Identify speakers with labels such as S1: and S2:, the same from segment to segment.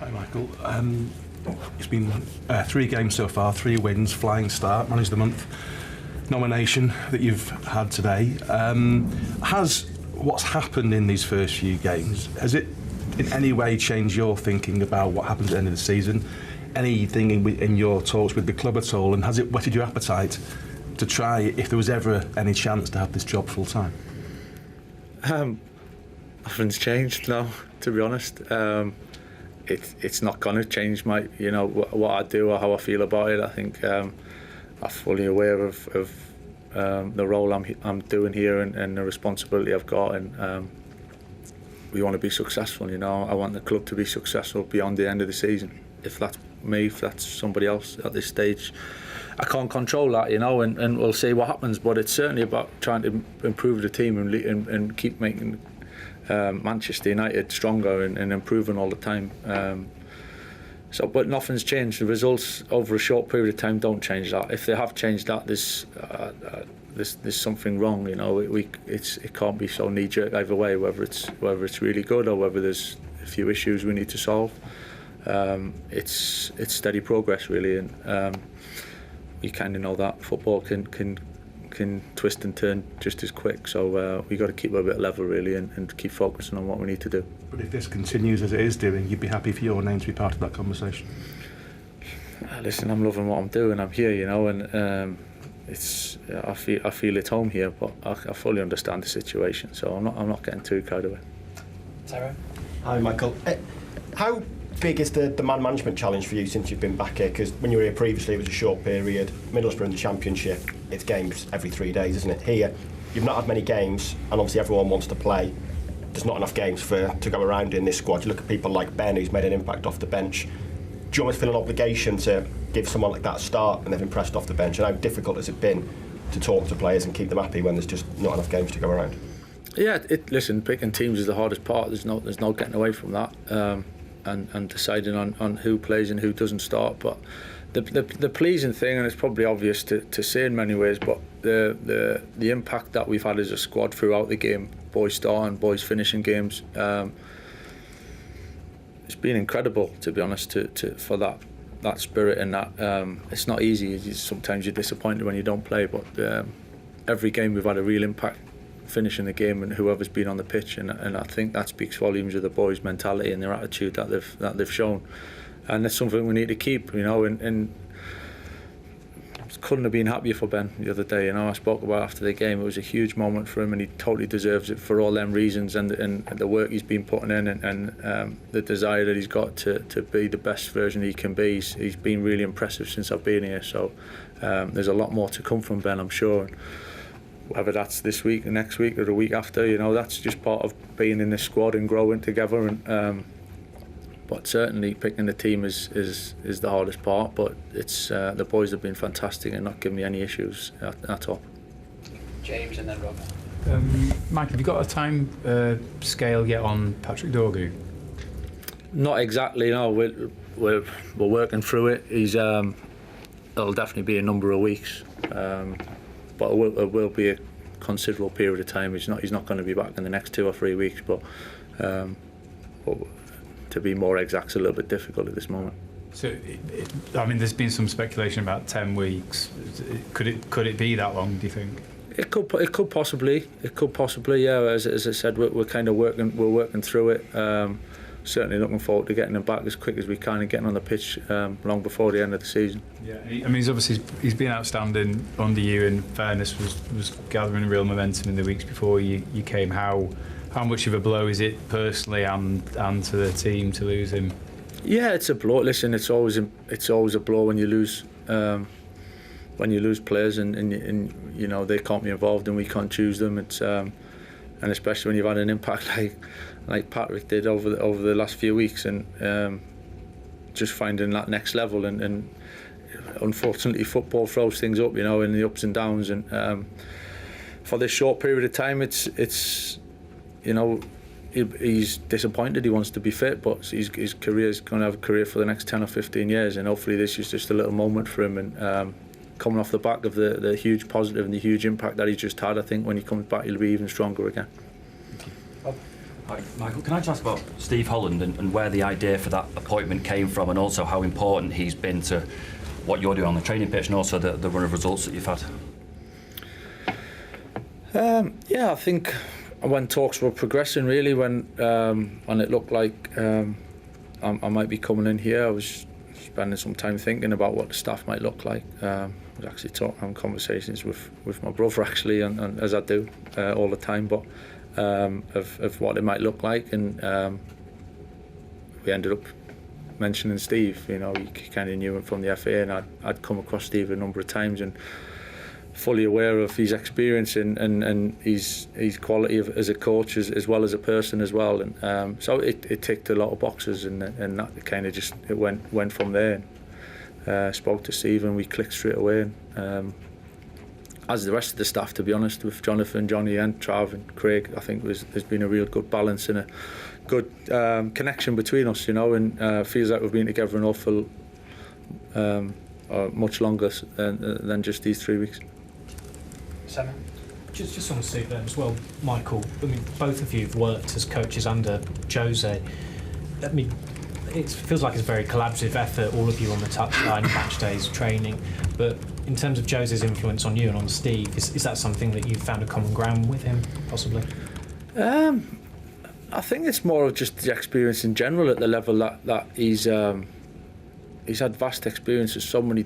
S1: Hi Michael. It's been 3 games so far, 3 wins, flying start, man of the month nomination that you've had today. Has what's happened in these first few games, has it in any way changed your thinking about what happens at the end of the season? Anything in your talks with the club at all, and has it whetted your appetite to try, if there was ever any chance, to have this job full time?
S2: Nothing's changed, no, to be honest. It's not going to change my, what I do or how I feel about it. I think I'm fully aware of the role I'm doing here and the responsibility I've got, and we want to be successful. I want the club to be successful beyond the end of the season. If that's me, if that's somebody else at this stage, I can't control that, and we'll see what happens. But it's certainly about trying to improve the team and keep making Manchester United stronger and improving all the time. But nothing's changed. The results over a short period of time don't change that. If they have changed that, there's something wrong. It can't be so knee-jerk either way. Whether it's really good or whether there's a few issues we need to solve. It's steady progress really, and you kind of know that football can twist and turn just as quick. So we got to keep a bit level really, and keep focusing on what we need to do.
S1: But if this continues as it is doing, you'd be happy for your name to be part of that conversation?
S2: Listen, I'm loving what I'm doing. I'm here, and I feel at home here. But I fully understand the situation, so I'm not getting too carried away.
S3: Sarah?
S4: Hi, Michael. How big is the man management challenge for you since you've been back here? Because when you were here previously, it was a short period. Middlesbrough in the Championship, it's games every 3 days, isn't it? Here, you've not had many games, and obviously everyone wants to play. There's not enough games to go around in this squad. You look at people like Ben, who's made an impact off the bench. Do you almost feel an obligation to give someone like that a start and they've impressed off the bench? And how difficult has it been to talk to players and keep them happy when there's just not enough games to go around?
S2: Yeah, listen, picking teams is the hardest part. There's no getting away from that. And deciding on who plays and who doesn't start. But the pleasing thing, and it's probably obvious to say in many ways, but the impact that we've had as a squad throughout the game, boys starting, boys finishing games, it's been incredible, to be honest, for that spirit and that. It's not easy. Sometimes you're disappointed when you don't play, but every game we've had a real impact finishing the game and whoever's been on the pitch, and I think that speaks volumes of the boys' mentality and their attitude that they've shown, and it's something we need to keep, and couldn't have been happier for Ben the other day. I spoke about after the game, it was a huge moment for him and he totally deserves it for all them reasons, and the work he's been putting in, and the desire that he's got to be the best version he can be. He's been really impressive since I've been here, so there's a lot more to come from Ben, I'm sure. Whether that's this week, or next week, or the week after, that's just part of being in this squad and growing together. And but certainly picking the team is the hardest part. But it's the boys have been fantastic and not giving me any issues at all.
S3: James and then Rob.
S5: Mike, have you got a time scale yet on Patrick Dorgu?
S2: Not exactly. No, we're working through it. It'll definitely be a number of weeks. But it will be a considerable period of time. He's not going to be back in the next 2 or 3 weeks. But to be more exact, is a little bit difficult at this moment.
S5: So, there's been some speculation about 10 weeks. Could it be that long? Do you think? It
S2: could possibly. Yeah. As I said, we're kind of working through it. Certainly looking forward to getting him back as quick as we can and getting on the pitch long before the end of the season.
S5: Yeah, he's been outstanding under you. In fairness, was gathering real momentum in the weeks before you came. How much of a blow is it personally and to the team to lose him?
S2: Yeah, it's a blow. Listen, it's always a blow when you lose players and they can't be involved and we can't choose them. It's and especially when you've had an impact like Patrick did over the last few weeks, and just finding that next level, and unfortunately football throws things up, in the ups and downs, and for this short period of time, it's he's disappointed. He wants to be fit, but his career is going to have a career for the next 10 or 15 years, and hopefully this is just a little moment for him. And coming off the back of the huge positive and the huge impact that he's just had, I think when he comes back he'll be even stronger again.
S6: Hi, Michael. Can I just ask about Steve Holland and where the idea for that appointment came from, and also how important he's been to what you're doing on the training pitch and also the run of results that you've had?
S2: Yeah, I think when talks were progressing, really, when it looked like I might be coming in here, I was spending some time thinking about what the staff might look like. I was actually having conversations with my brother, actually, and as I do all the time, but of what it might look like, and we ended up mentioning Steve. You know, you kind of knew him from the FA, and I'd come across Steve a number of times, and fully aware of his experience and his quality as a coach as well as a person as well, and so it ticked a lot of boxes, and that kind of just it went from there. Spoke to Steve and we clicked straight away, and as the rest of the staff, to be honest, with Jonathan, Johnny and Trav and Craig, I think there's been a real good balance and a good connection between us, you know, and feels like we've been together an awful much longer than just these 3 weeks.
S3: Simon?
S7: Just on Steve there as well, Michael. I mean, both of you have worked as coaches under Jose. I mean, it feels like it's a very collaborative effort, all of you on the touchline, match days, training. But in terms of Jose's influence on you and on Steve, is that something that you've found a common ground with him, possibly?
S2: I think it's more of just the experience in general at the level that he's had vast experience of so many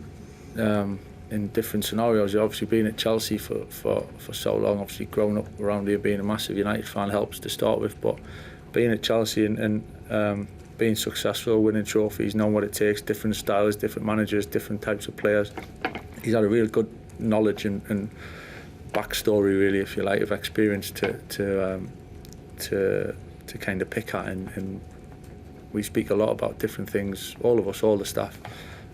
S2: in different scenarios. Obviously being at Chelsea for so long, obviously growing up around here, being a massive United fan helps to start with, but being at Chelsea and being successful, winning trophies, knowing what it takes, different styles, different managers, different types of players, he's had a real good knowledge and backstory, really, if you like, of experience to kind of pick at, and we speak a lot about different things, all of us, all the staff.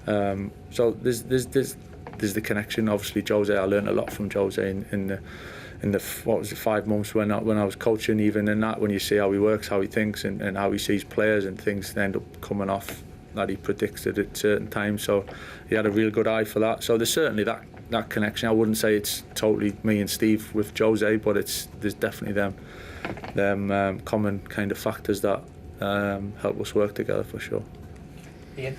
S2: So there's the connection. Obviously, Jose, I learned a lot from Jose in the what was it, 5 months when I was coaching, even in that, when you see how he works, how he thinks, and how he sees players, and things end up coming off that he predicted at certain times. So he had a real good eye for that. So there's certainly that connection. I wouldn't say it's totally me and Steve with Jose, but there's definitely them common kind of factors that help us work together for sure.
S3: Ian?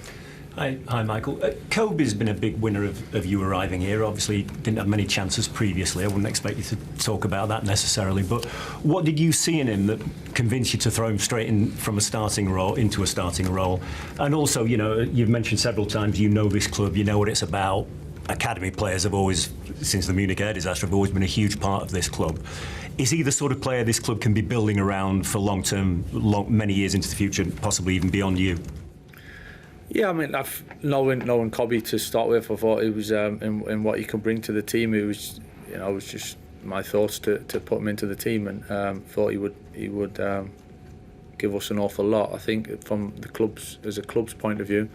S8: Hi, Michael. Kobe's been a big winner of you arriving here. Obviously, didn't have many chances previously. I wouldn't expect you to talk about that necessarily. But what did you see in him that convinced you to throw him straight in from a starting role into a starting role? And also, you know, you've mentioned several times you know this club, you know what it's about. Academy players have always, since the Munich air disaster, have always been a huge part of this club. Is he the sort of player this club can be building around for long-term, many years into the future, possibly even beyond you?
S2: Yeah, I mean, knowing Kobe to start with, I thought it was in what he can bring to the team. It was, you know, it was just my thoughts to put him into the team, and thought he would give us an awful lot. I think from the club's, as a club's point of view,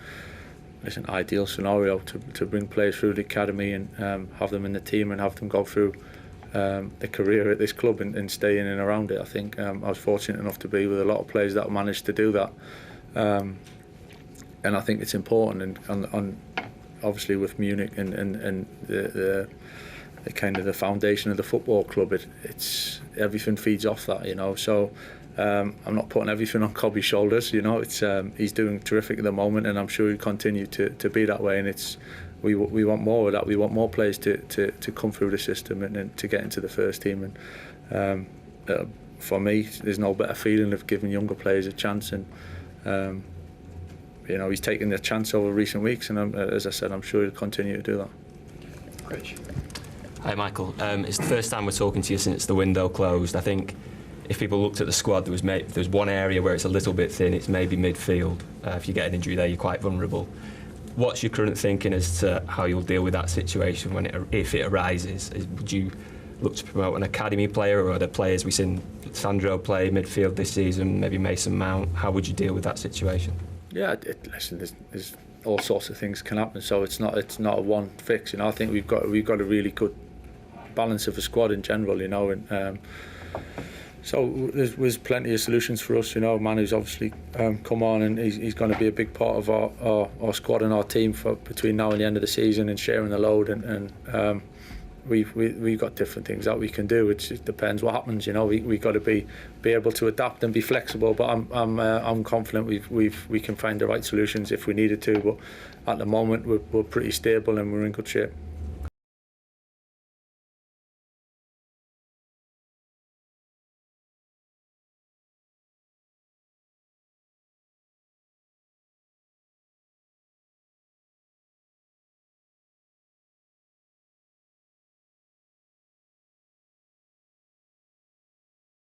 S2: it's an ideal scenario to bring players through the academy and have them in the team and have them go through their career at this club and stay in and around it. I think I was fortunate enough to be with a lot of players that managed to do that. And I think it's important, and on obviously with Munich and the kind of the foundation of the football club, it's everything feeds off that, you know. So I'm not putting everything on Kobe's shoulders, you know. It's he's doing terrific at the moment, and I'm sure he'll continue to be that way. And it's we want more of that. We want more players to come through the system and to get into the first team. And for me, there's no better feeling of giving younger players a chance. And you know, he's taken the chance over recent weeks, and as I said, I'm sure he'll continue to do that.
S3: Rich?
S9: Hi, Michael. It's the first time we're talking to you since the window closed. I think if people looked at the squad, there's one area where it's a little bit thin. It's maybe midfield. If you get an injury there, you're quite vulnerable. What's your current thinking as to how you'll deal with that situation if it arises? Would you look to promote an academy player, or are there players we've seen Sandro play midfield this season, maybe Mason Mount? How would you deal with that situation? Yeah,
S2: listen, there's all sorts of things can happen, so it's not a one fix. You know, I think we've got a really good balance of a squad in general. You know, and so there's plenty of solutions for us. You know, Manu's obviously come on, and he's going to be a big part of our squad and our team for between now and the end of the season, and sharing the load. And we've got different things that we can do. It just depends what happens. You know, we got to be able to adapt and be flexible. But I'm confident we can find the right solutions if we needed to. But at the moment we're pretty stable and we're in good shape.